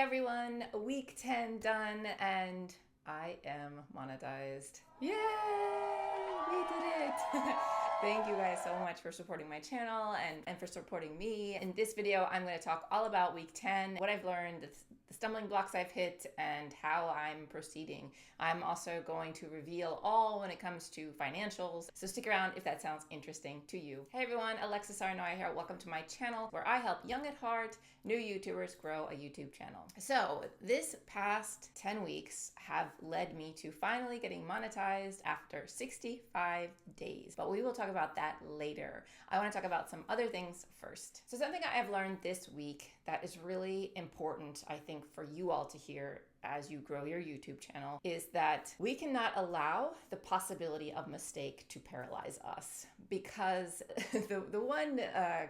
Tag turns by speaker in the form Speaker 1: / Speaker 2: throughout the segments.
Speaker 1: everyone, week 10 done and I am monetized. Yay! We did it! Thank you guys so much for supporting my channel and for supporting me. In this video, I'm going to talk all about week 10, what I've learned, the stumbling blocks I've hit, and how I'm proceeding. I'm also going to reveal all when it comes to financials, so stick around if that sounds interesting to you. Hey everyone, Saarenoja here. Welcome to my channel where I help young at heart, new YouTubers grow a YouTube channel. So this past 10 weeks have led me to finally getting monetized after 65 days, but we will talk about that later. I want to talk about some other things first. So something I have learned this week that is really important, I think, for you all to hear as you grow your YouTube channel is that we cannot allow the possibility of mistake to paralyze us, because the one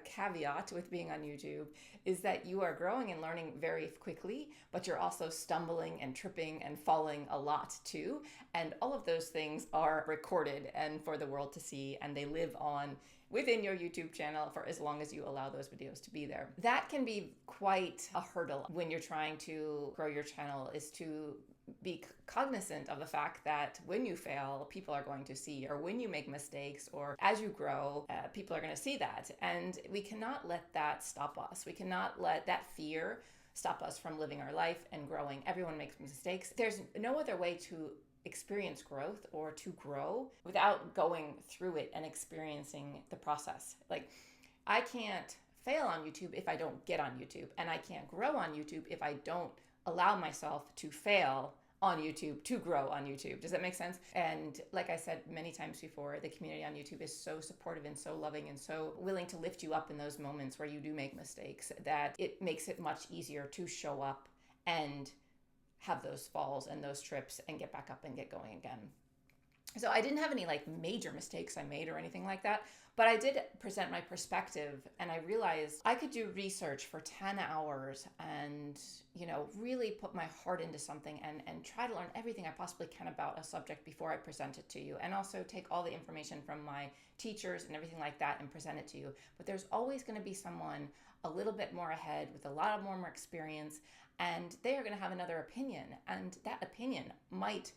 Speaker 1: caveat with being on YouTube is that you are growing and learning very quickly, but you're also stumbling and tripping and falling a lot too. And all of those things are recorded and for the world to see, and they live on within your YouTube channel for as long as you allow those videos to be there. That can be quite a hurdle when you're trying to grow your channel, is to be cognizant of the fact that when you fail, people are going to see, or when you make mistakes, or as you grow, people are going to see that. And we cannot let that stop us. We cannot let that fear stop us from living our life and growing. Everyone makes mistakes. There's no other way to experience growth or to grow without going through it and experiencing the process. Like, I can't fail on YouTube if I don't get on YouTube, and I can't grow on YouTube if I don't allow myself to fail on YouTube to grow on YouTube. Does that make sense? And like I said many times before, the community on YouTube is so supportive and so loving and so willing to lift you up in those moments where you do make mistakes, that it makes it much easier to show up and have those falls and those trips and get back up and get going again. So I didn't have any like major mistakes I made or anything like that, but I did present my perspective, and I realized I could do research for 10 hours and, you know, really put my heart into something and try to learn everything I possibly can about a subject before I present it to you, and also take all the information from my teachers and everything like that and present it to you. But there's always going to be someone a little bit more ahead with a lot more experience, and they are going to have another opinion, and that opinion might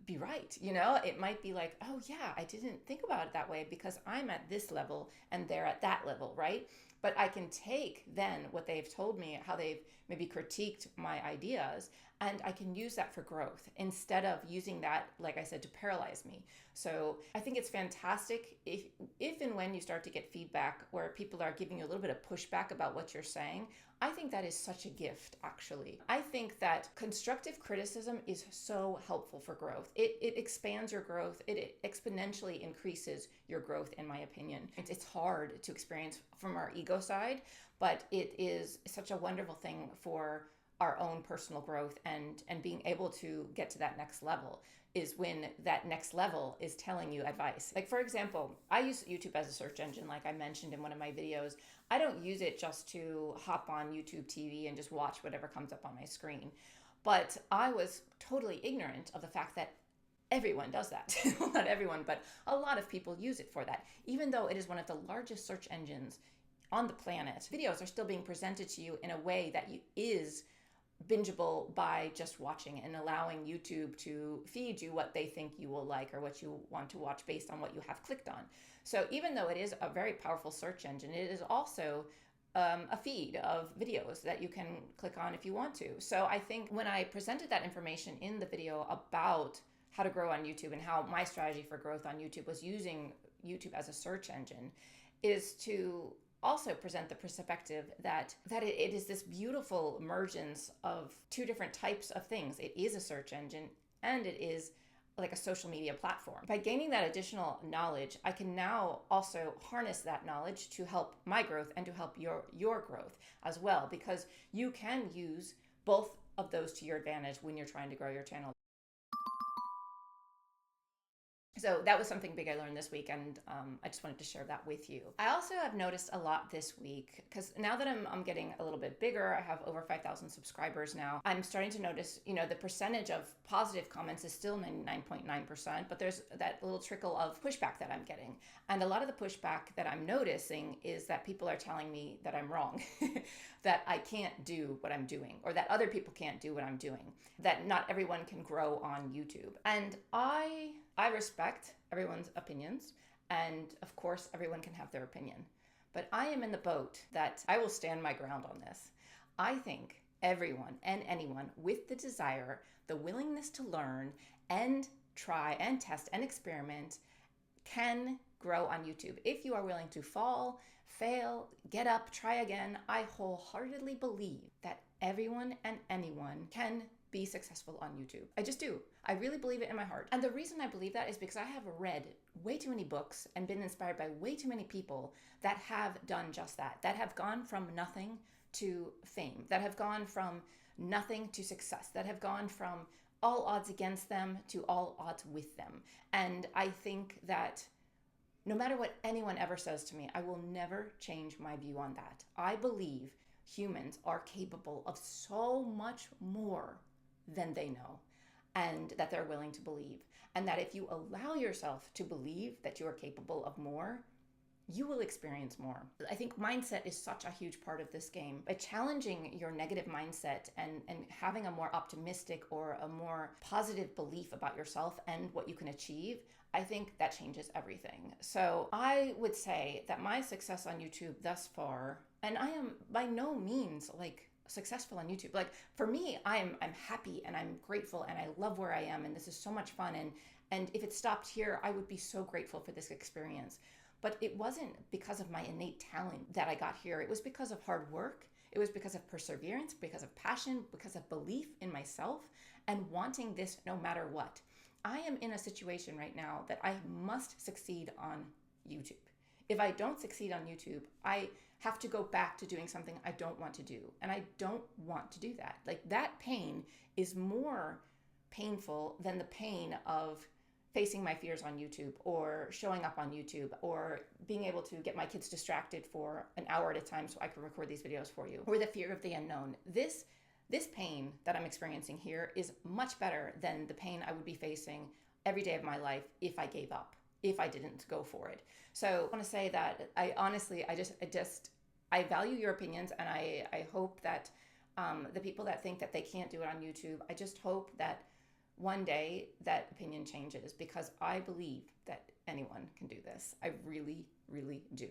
Speaker 1: be right. You know, it might be like, oh yeah, I didn't think about it that way because I'm at this level and they're at that level, right? But I can take then what they've told me, how they've maybe critiqued my ideas, and I can use that for growth instead of using that, like I said, to paralyze me. So I think it's fantastic if and when you start to get feedback where people are giving you a little bit of pushback about what you're saying. I think that is such a gift, actually. I think that constructive criticism is so helpful for growth. It expands your growth. It exponentially increases your growth, in my opinion. It's hard to experience from our ego side, but it is such a wonderful thing for our own personal growth and being able to get to that next level, is when that next level is telling you advice. Like, for example, I use YouTube as a search engine, like I mentioned in one of my videos. I don't use it just to hop on YouTube TV and just watch whatever comes up on my screen. But I was totally ignorant of the fact that everyone does that. Well, not everyone, but a lot of people use it for that. Even though it is one of the largest search engines on the planet, videos are still being presented to you in a way that is bingeable by just watching, and allowing YouTube to feed you what they think you will like or what you want to watch based on what you have clicked on. So even though it is a very powerful search engine, it is also a feed of videos that you can click on if you want to. So I think when I presented that information in the video about how to grow on YouTube and how my strategy for growth on YouTube was using YouTube as a search engine, is to also present the perspective that it is this beautiful emergence of two different types of things. It is a search engine and it is like a social media platform. By gaining that additional knowledge, I can now also harness that knowledge to help my growth and to help your growth as well, because you can use both of those to your advantage when you're trying to grow your channel. So that was something big I learned this week, and I just wanted to share that with you. I also have noticed a lot this week, because now that I'm getting a little bit bigger, I have over 5,000 subscribers now, I'm starting to notice, the percentage of positive comments is still 99.9%, but there's that little trickle of pushback that I'm getting. And a lot of the pushback that I'm noticing is that people are telling me that I'm wrong, that I can't do what I'm doing, or that other people can't do what I'm doing, that not everyone can grow on YouTube. And I respect everyone's opinions, and of course, everyone can have their opinion. But I am in the boat that I will stand my ground on this. I think everyone and anyone with the desire, the willingness to learn and try and test and experiment can grow on YouTube. If you are willing to fall, fail, get up, try again, I wholeheartedly believe that everyone and anyone can be successful on YouTube. I just do. I really believe it in my heart. And the reason I believe that is because I have read way too many books and been inspired by way too many people that have done just that have gone from nothing to fame, that have gone from nothing to success, that have gone from all odds against them to all odds with them. And I think that no matter what anyone ever says to me, I will never change my view on that. I believe humans are capable of so much more than they know, and that they're willing to believe. And that if you allow yourself to believe that you are capable of more, you will experience more. I think mindset is such a huge part of this game. By challenging your negative mindset and having a more optimistic or a more positive belief about yourself and what you can achieve, I think that changes everything. So I would say that my success on YouTube thus far, and I am by no means successful on YouTube. For me, I'm happy and I'm grateful and I love where I am and this is so much fun, and if it stopped here, I would be so grateful for this experience. But it wasn't because of my innate talent that I got here. It was because of hard work. It was because of perseverance, because of passion, because of belief in myself and wanting this no matter what. I am in a situation right now that I must succeed on YouTube. If I don't succeed on YouTube, I have to go back to doing something I don't want to do. And I don't want to do that. That pain is more painful than the pain of facing my fears on YouTube or showing up on YouTube or being able to get my kids distracted for an hour at a time so I can record these videos for you, or the fear of the unknown. This pain that I'm experiencing here is much better than the pain I would be facing every day of my life if I gave up, if I didn't go for it. So I want to say that I value your opinions, and I hope that the people that think that they can't do it on YouTube, I just hope that one day that opinion changes, because I believe that anyone can do this. I really, really do.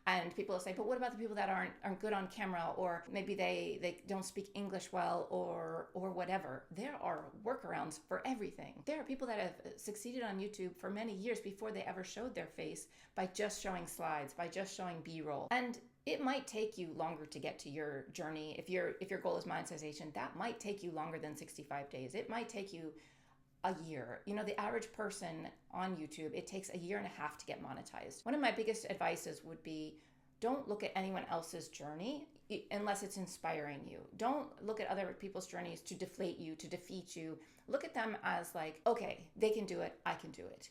Speaker 1: And people will say, but what about the people that aren't good on camera, or maybe they don't speak English well, or whatever? There are workarounds for everything. There are people that have succeeded on YouTube for many years before they ever showed their face by just showing slides, by just showing B-roll. And it might take you longer to get to your journey. If your goal is monetization, that might take you longer than 65 days. It might take you a year. The average person on YouTube, it takes a year and a half to get monetized. One of my biggest advices would be, don't look at anyone else's journey unless it's inspiring you. Don't look at other people's journeys to deflate you, to defeat you. Look at them as okay, they can do it, I can do it.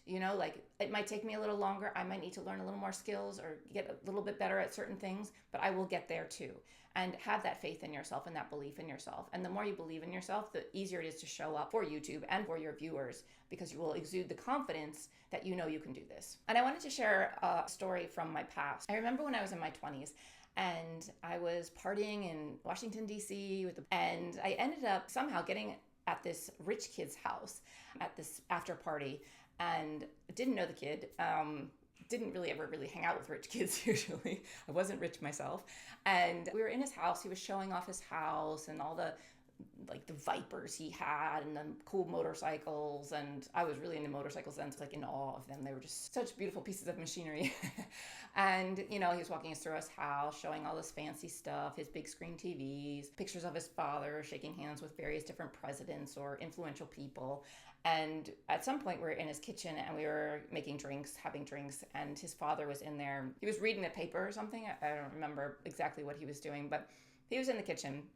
Speaker 1: It might take me a little longer. I might need to learn a little more skills or get a little bit better at certain things, but I will get there too. And have that faith in yourself and that belief in yourself. And the more you believe in yourself, the easier it is to show up for YouTube and for your viewers, because you will exude the confidence that you know you can do this. And I wanted to share a story from my past. I remember when I was in my 20s, and I was partying in Washington, D.C. and I ended up somehow getting at this rich kid's house at this after party, and didn't know the kid. Didn't really ever hang out with rich kids usually. I wasn't rich myself. And we were in his house. He was showing off his house and all the Vipers he had and the cool motorcycles. And I was really into motorcycles and in awe of them. They were just such beautiful pieces of machinery. And, he was walking us through his house, showing all this fancy stuff, his big screen TVs, pictures of his father, shaking hands with various different presidents or influential people. And at some point we were in his kitchen and we were making drinks, having drinks, and his father was in there. He was reading a paper or something. I don't remember exactly what he was doing, but he was in the kitchen.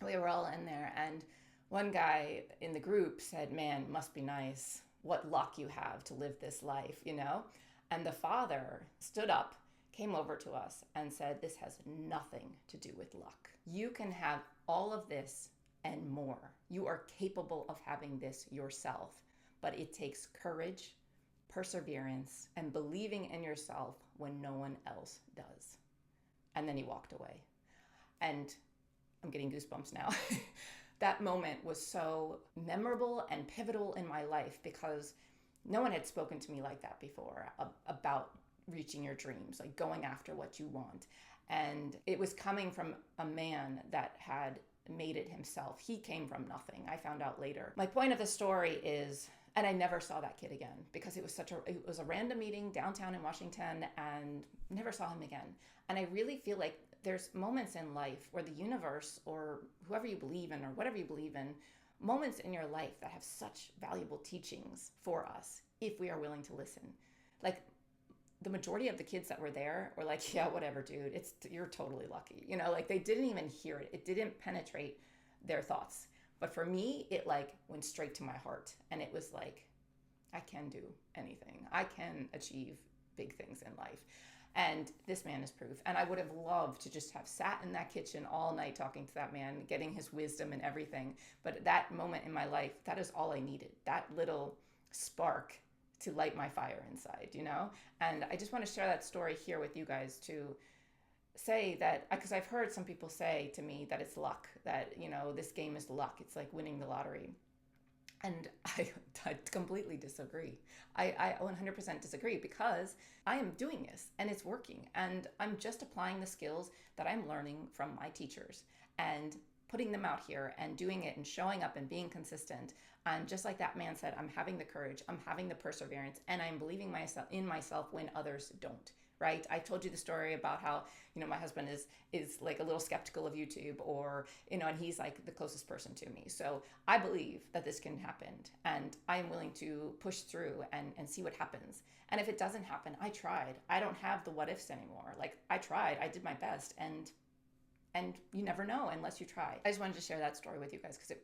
Speaker 1: We were all in there, and one guy in the group said, "Man, must be nice what luck you have to live this life, you know? And the father stood up, came over to us and said, this has nothing to do with luck. You can have all of this and more. You are capable of having this yourself, but it takes courage, perseverance, and believing in yourself when no one else does. And then he walked away. And I'm getting goosebumps now. That moment was so memorable and pivotal in my life because no one had spoken to me like that before about reaching your dreams, like going after what you want. And it was coming from a man that had made it himself. He came from nothing. I found out later. My point of the story is, and I never saw that kid again because it was a random meeting downtown in Washington and never saw him again. And I really feel like there's moments in life where the universe or whoever you believe in or whatever you believe in, moments in your life that have such valuable teachings for us if we are willing to listen. Like the majority of the kids that were there were like, yeah, whatever, dude, you're totally lucky. You know, like they didn't even hear it. It didn't penetrate their thoughts. But for me, it like went straight to my heart. And it was like, I can do anything. I can achieve big things in life. And this man is proof. And I would have loved to just have sat in that kitchen all night talking to that man, getting his wisdom and everything. But at that moment in my life, that is all I needed. That little spark to light my fire inside, you know? And I just want to share that story here with you guys to say that, because I've heard some people say to me that it's luck, that, you know, this game is luck. It's like winning the lottery. And I completely disagree. I 100% disagree because I am doing this and it's working. And I'm just applying the skills that I'm learning from my teachers and putting them out here and doing it and showing up and being consistent. And just like that man said, I'm having the courage, I'm having the perseverance, and I'm believing in myself when others don't. Right? I told you the story about how, you know, my husband is like a little skeptical of YouTube, or, you know, and he's like the closest person to me. So I believe that this can happen, and I am willing to push through and see what happens. And if it doesn't happen, I tried. I don't have the what ifs anymore. Like I tried, I did my best, and you never know unless you try. I just wanted to share that story with you guys because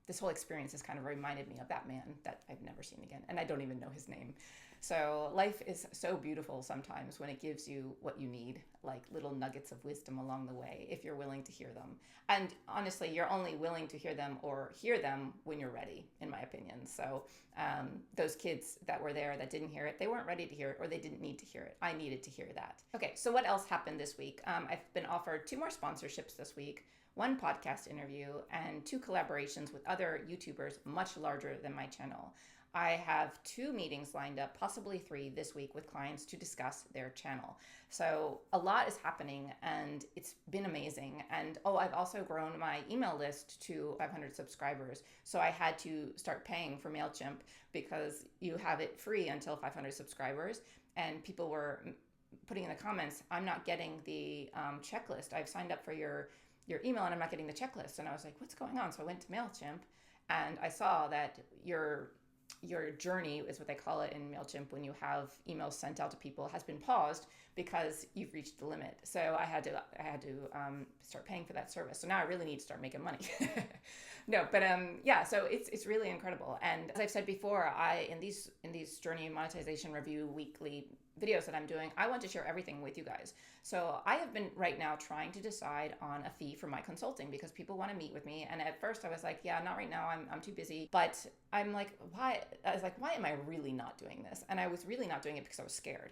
Speaker 1: this whole experience has kind of reminded me of that man that I've never seen again, and I don't even know his name. So life is so beautiful sometimes when it gives you what you need, like little nuggets of wisdom along the way, if you're willing to hear them. And honestly, you're only willing to hear them when you're ready, in my opinion. So those kids that were there that didn't hear it, they weren't ready to hear it, or they didn't need to hear it. I needed to hear that. Okay, so what else happened this week? I've been offered 2 more sponsorships this week, 1 podcast interview, and 2 collaborations with other YouTubers much larger than my channel. I have 2 meetings lined up, possibly 3 this week with clients to discuss their channel. So a lot is happening and it's been amazing. And I've also grown my email list to 500 subscribers. So I had to start paying for MailChimp because you have it free until 500 subscribers. And people were putting in the comments, I'm not getting the checklist. I've signed up for your email and I'm not getting the checklist. And I was like, what's going on? So I went to MailChimp and I saw that your journey is what they call it in MailChimp when you have emails sent out to people has been paused because you've reached the limit. So I had to start paying for that service. So now I really need to start making money. No, but yeah, so it's really incredible. And as I've said before, in these journey monetization review weekly videos that I'm doing, I want to share everything with you guys. So I have been right now trying to decide on a fee for my consulting because people want to meet with me. And at first I was like, yeah, not right now. I'm too busy. But I'm like, why? I was like, why am I really not doing this? And I was really not doing it because I was scared.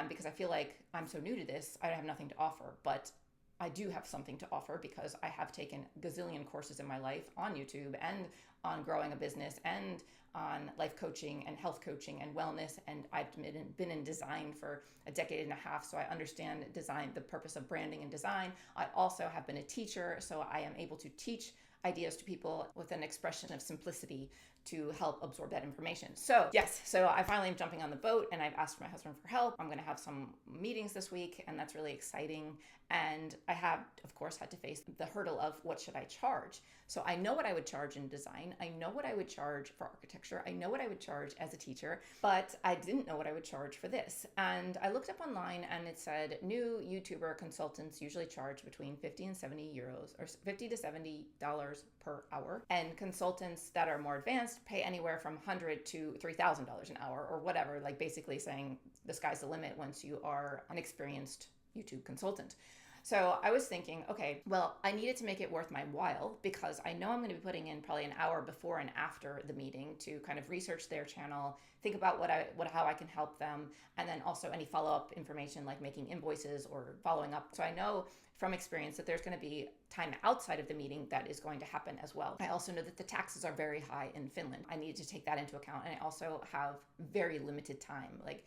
Speaker 1: Because I feel like I'm so new to this, I have nothing to offer. But I do have something to offer because I have taken gazillion courses in my life on YouTube and on growing a business and on life coaching and health coaching and wellness. And I've been in design for a decade and a half. So I understand design, the purpose of branding and design. I also have been a teacher. So I am able to teach ideas to people with an expression of simplicity to help absorb that information. So yes, so I finally am jumping on the boat and I've asked my husband for help. I'm going to have some meetings this week and that's really exciting. And I have, of course, had to face the hurdle of what should I charge? So I know what I would charge in design. I know what I would charge for architecture. I know what I would charge as a teacher, but I didn't know what I would charge for this. And I looked up online and it said new YouTuber consultants usually charge between 50 and 70 euros or $50 to $70 per hour. And consultants that are more advanced pay anywhere from $100 to $3,000 an hour or whatever, like basically saying the sky's the limit once you are an experienced YouTube consultant. So I was thinking, okay, well, I needed to make it worth my while because I know I'm going to be putting in probably an hour before and after the meeting to kind of research their channel, think about how I can help them, and then also any follow-up information like making invoices or following up. So I know from experience that there's going to be time outside of the meeting that is going to happen as well. I also know that the taxes are very high in Finland. I needed to take that into account, and I also have very limited time. Like,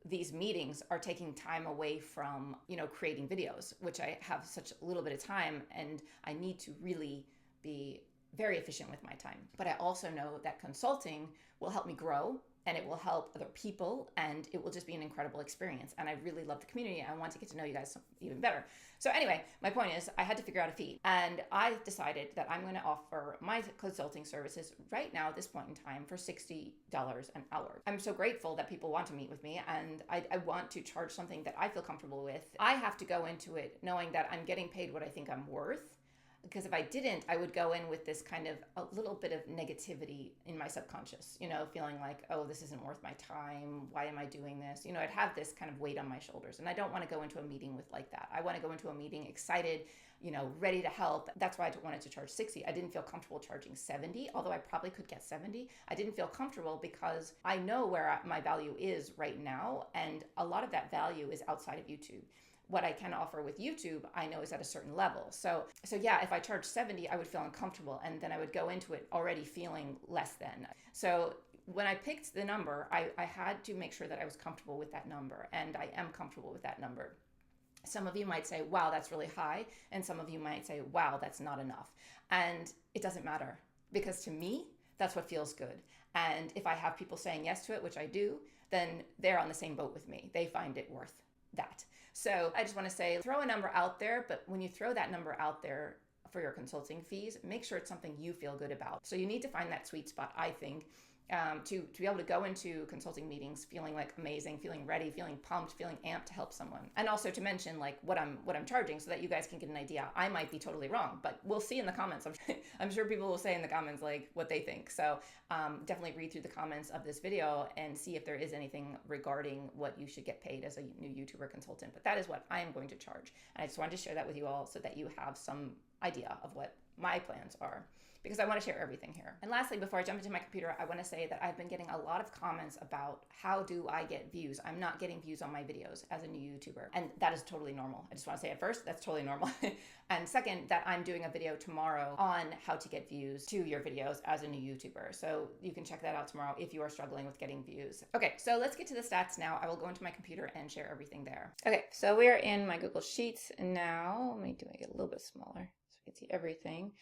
Speaker 1: these meetings are taking time away from, creating videos, which I have such a little bit of time, and I need to really be very efficient with my time. But I also know that consulting will help me grow, and it will help other people, and it will just be an incredible experience. And I really love the community. I want to get to know you guys even better. So anyway, my point is I had to figure out a fee, and I decided that I'm going to offer my consulting services right now at this point in time for $60 an hour. I'm so grateful that people want to meet with me, and I want to charge something that I feel comfortable with. I have to go into it knowing that I'm getting paid what I think I'm worth. Because if I didn't, I would go in with this kind of a little bit of negativity in my subconscious, feeling like, oh, this isn't worth my time. Why am I doing this? I'd have this kind of weight on my shoulders. And I don't want to go into a meeting with like that. I want to go into a meeting excited, ready to help. That's why I wanted to charge 60. I didn't feel comfortable charging 70, although I probably could get 70. I didn't feel comfortable because I know where my value is right now. And a lot of that value is outside of YouTube. What I can offer with YouTube, I know is at a certain level. So yeah, if I charge 70, I would feel uncomfortable, and then I would go into it already feeling less than. So when I picked the number, I had to make sure that I was comfortable with that number, and I am comfortable with that number. Some of you might say, wow, that's really high. And some of you might say, wow, that's not enough. And it doesn't matter, because to me, that's what feels good. And if I have people saying yes to it, which I do, then they're on the same boat with me. They find it worth that. So I just want to say, throw a number out there, but when you throw that number out there for your consulting fees, make sure it's something you feel good about. So you need to find that sweet spot, I think, to be able to go into consulting meetings feeling like amazing, feeling ready, feeling pumped, feeling amped to help someone. And also to mention like what I'm charging so that you guys can get an idea. I might be totally wrong, but we'll see in the comments. I'm sure people will say in the comments like what they think. So definitely read through the comments of this video and see if there is anything regarding what you should get paid as a new YouTuber consultant. But that is what I am going to charge. And I just wanted to share that with you all so that you have some idea of what my plans are, because I want to share everything here. And lastly, before I jump into my computer, I want to say that I've been getting a lot of comments about how do I get views. I'm not getting views on my videos as a new YouTuber, and that is totally normal. I just want to say at first, that's totally normal. And second, that I'm doing a video tomorrow on how to get views to your videos as a new YouTuber. So you can check that out tomorrow if you are struggling with getting views. Okay, so let's get to the stats now. I will go into my computer and share everything there. Okay, so we are in my Google Sheets now. Let me do it a little bit smaller so we can see everything.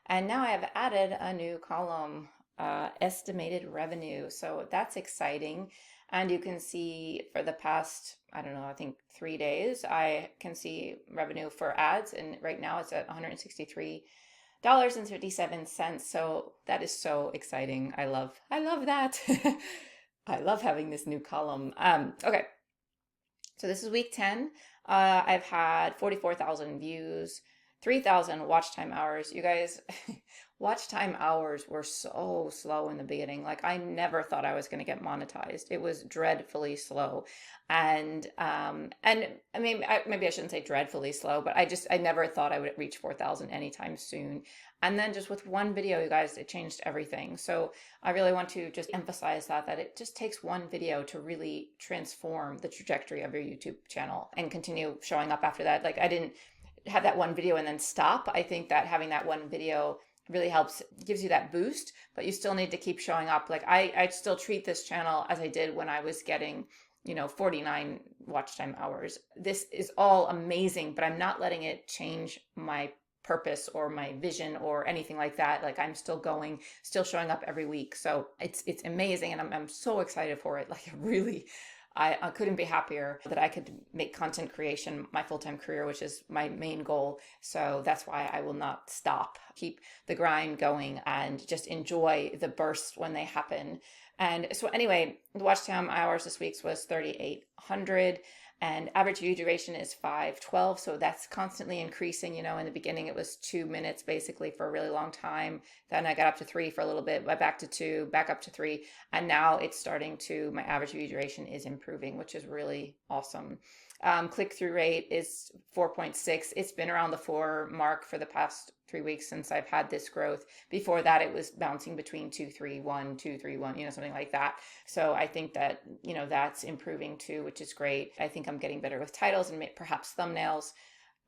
Speaker 1: And now I have added a new column, estimated revenue. So that's exciting. And you can see for the past, I don't know, I think 3 days, I can see revenue for ads. And right now it's at $163.57. So that is so exciting. I love that. I love having this new column. Okay. So this is week 10. I've had 44,000 views. 3,000 watch time hours. You guys, watch time hours were so slow in the beginning. Like I never thought I was going to get monetized. It was dreadfully slow. And I mean, maybe I shouldn't say dreadfully slow, but I never thought I would reach 4,000 anytime soon. And then just with one video, you guys, it changed everything. So I really want to just emphasize that it just takes one video to really transform the trajectory of your YouTube channel and continue showing up after that. Like I didn't have that one video and then stop. I think that having that one video really helps, gives you that boost, but you still need to keep showing up. Like I still treat this channel as I did when I was getting, 49 watch time hours. This is all amazing, but I'm not letting it change my purpose or my vision or anything like that. Like I'm still going, still showing up every week. So it's amazing. And I'm so excited for it. Like really, I couldn't be happier that I could make content creation my full-time career, which is my main goal. So that's why I will not stop, keep the grind going, and just enjoy the bursts when they happen. And so anyway, the watch time hours this week was 3,800. And average view duration is 512. So that's constantly increasing. You know, in the beginning, it was 2 minutes basically for a really long time. Then I got up to 3 for a little bit, went back to 2, back up to 3. And now it's starting to, my average view duration is improving, which is really awesome. Click-through rate is 4.6. It's been around the 4 mark for the past 3 weeks since I've had this growth. Before that, it was bouncing between 231, 231, you know, something like that. So I think that, you know, that's improving too, which is great. I think I'm getting better with titles and perhaps thumbnails.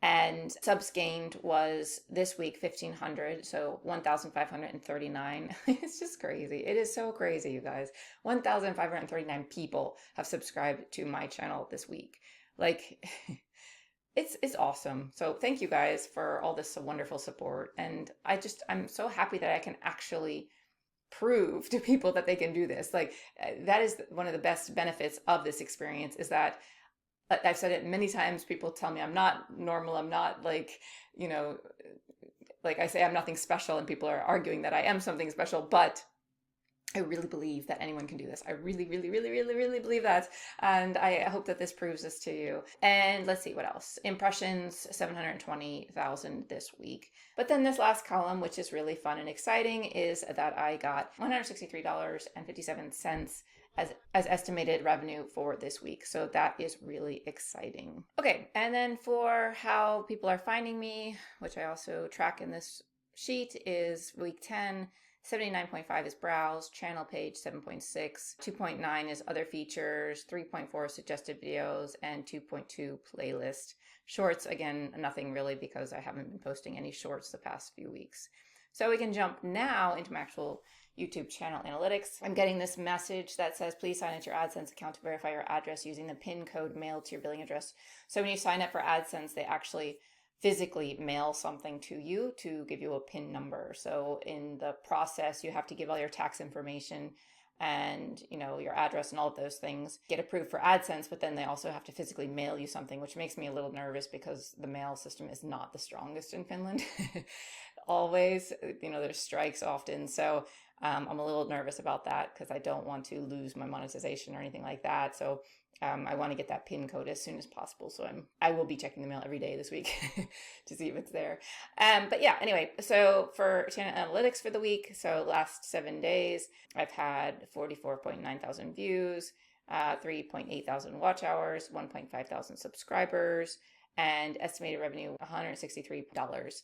Speaker 1: And subs gained was this week 1,500, so 1,539. It's just crazy. It is so crazy, you guys. 1,539 people have subscribed to my channel this week. Like, it's awesome. So thank you guys for all this wonderful support. And I'm so happy that I can actually prove to people that they can do this. Like, that is one of the best benefits of this experience, is that I've said it many times. People tell me I'm not normal. I'm not like, you know, like I say I'm nothing special, and people are arguing that I am something special, but I really believe that anyone can do this. I really, really, really, really, really believe that. And I hope that this proves this to you. And let's see what else. Impressions, 720,000 this week. But then this last column, which is really fun and exciting, is that I got $163.57 as estimated revenue for this week. So that is really exciting. Okay, and then for how people are finding me, which I also track in this sheet, is week 10. 79.5 is browse, channel page 7.6, 2.9 is other features, 3.4 suggested videos, and 2.2 playlist. Shorts, again, nothing really, because I haven't been posting any shorts the past few weeks. So we can jump now into my actual YouTube channel analytics. I'm getting this message that says, please sign into your AdSense account to verify your address using the PIN code mailed to your billing address. So when you sign up for AdSense, they actually physically mail something to you to give you a PIN number. So in the process, you have to give all your tax information and, you know, your address and all of those things, get approved for AdSense, but then they also have to physically mail you something, which makes me a little nervous because the mail system is not the strongest in Finland. Always, you know, there's strikes often. So I'm a little nervous about that because I don't want to lose my monetization or anything like that. So I want to get that PIN code as soon as possible. So I will be checking the mail every day this week to see if it's there. But yeah, anyway, so for channel analytics for the week, so last 7 days, I've had 44.9 thousand views, 3.8 thousand watch hours, 1.5 thousand subscribers, and estimated revenue $163.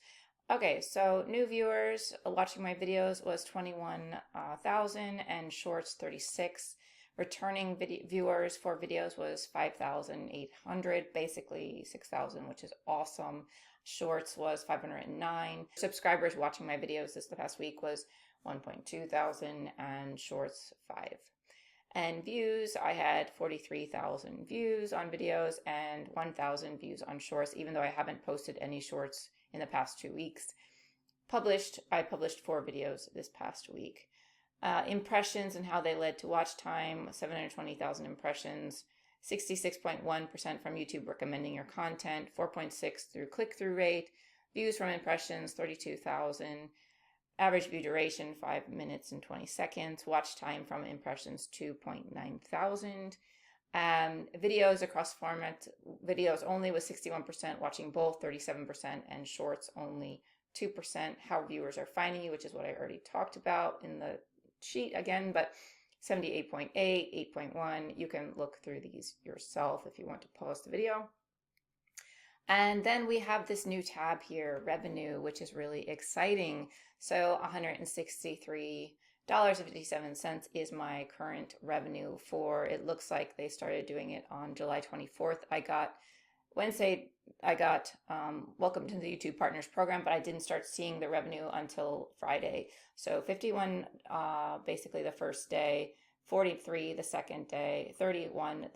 Speaker 1: Okay, so new viewers watching my videos was 21,000 and shorts 36. Returning viewers for videos was 5,800, basically 6,000, which is awesome. Shorts was 509. Subscribers watching my videos this past week was 1.2 thousand and shorts 5. And views, I had 43,000 views on videos and 1,000 views on shorts, even though I haven't posted any shorts in the past 2 weeks. I published 4 videos this past week. Impressions and how they led to watch time, 720,000 impressions, 66.1% from YouTube recommending your content, 4.6 through click-through rate, views from impressions, 32,000, average view duration, 5 minutes and 20 seconds, watch time from impressions, 2.9 thousand. Videos across format, videos only was 61% watching both, 37%, and shorts only 2%. How viewers are finding you, which is what I already talked about in the sheet again, but 78.8, 8.1. You can look through these yourself if you want to pause the video. And then we have this new tab here, revenue, which is really exciting. So $163.57 is my current revenue for, it looks like they started doing it on July 24th. Wednesday, I got welcome to the YouTube Partners Program, but I didn't start seeing the revenue until Friday. So 51, basically the first day, 43 the second day, 31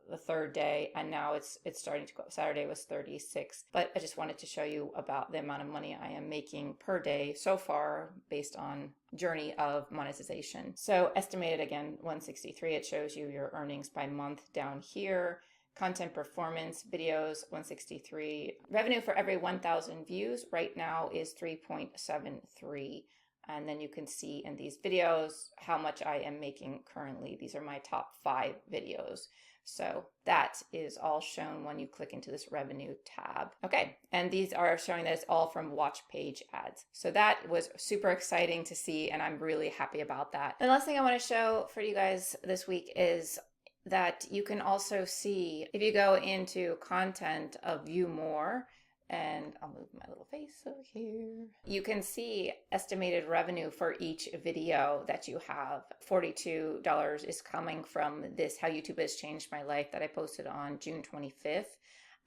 Speaker 1: the third day, and now it's starting to go up. Saturday was 36. But I just wanted to show you about the amount of money I am making per day so far based on journey of monetization. So estimated again 163. It shows you your earnings by month down here. Content performance, videos 163. Revenue for every 1,000 views right now is 3.73. And then you can see in these videos how much I am making currently. These are my top 5 videos. So that is all shown when you click into this revenue tab. Okay, and these are showing that it's all from watch page ads. So that was super exciting to see, and I'm really happy about that. And the last thing I want to show for you guys this week is that you can also see, if you go into content of view more, and I'll move my little face over here, you can see estimated revenue for each video that you have. $42 is coming from this How YouTube Has Changed My Life that I posted on June 25th,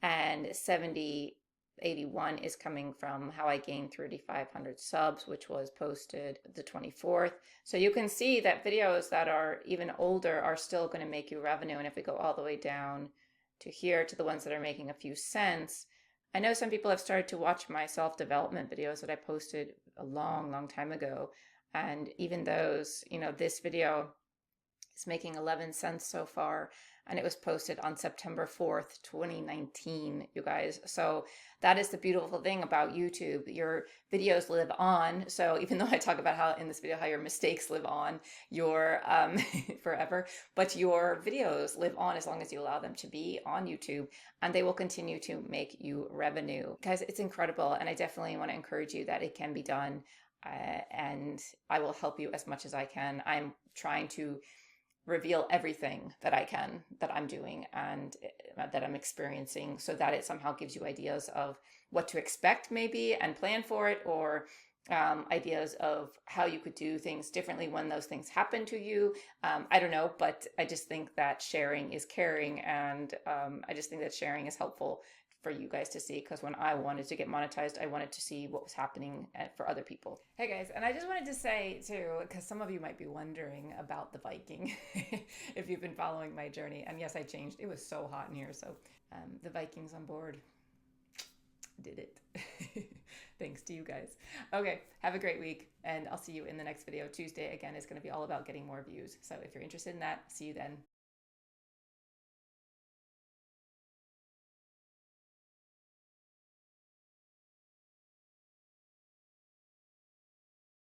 Speaker 1: and 81 is coming from How I Gained 3,500 subs, which was posted the 24th. So you can see that videos that are even older are still going to make you revenue. And if we go all the way down to here, to the ones that are making a few cents, I know some people have started to watch my self-development videos that I posted a long time ago. And even those, this video is making 11 cents so far. And it was posted on September 4th, 2019, you guys. So that is the beautiful thing about YouTube. Your videos live on. So even though I talk about how in this video, how your mistakes live on your forever, but your videos live on as long as you allow them to be on YouTube, and they will continue to make you revenue. Guys, it's incredible. And I definitely want to encourage you that it can be done. And I will help you as much as I can. I'm trying to reveal everything that I can, that I'm doing and that I'm experiencing, so that it somehow gives you ideas of what to expect maybe and plan for it, or ideas of how you could do things differently when those things happen to you. I don't know, but I just think that sharing is caring, and I just think that sharing is helpful for you guys to see, because when I wanted to get monetized, I wanted to see what was happening for other people. Hey guys, and I just wanted to say too, because some of you might be wondering about the Viking if you've been following my journey. And yes, I changed. It was so hot in here, so the Viking's on board. Did it. Thanks to you guys. Okay, have a great week, and I'll see you in the next video. Tuesday again is going to be all about getting more views. So if you're interested in that, see you then.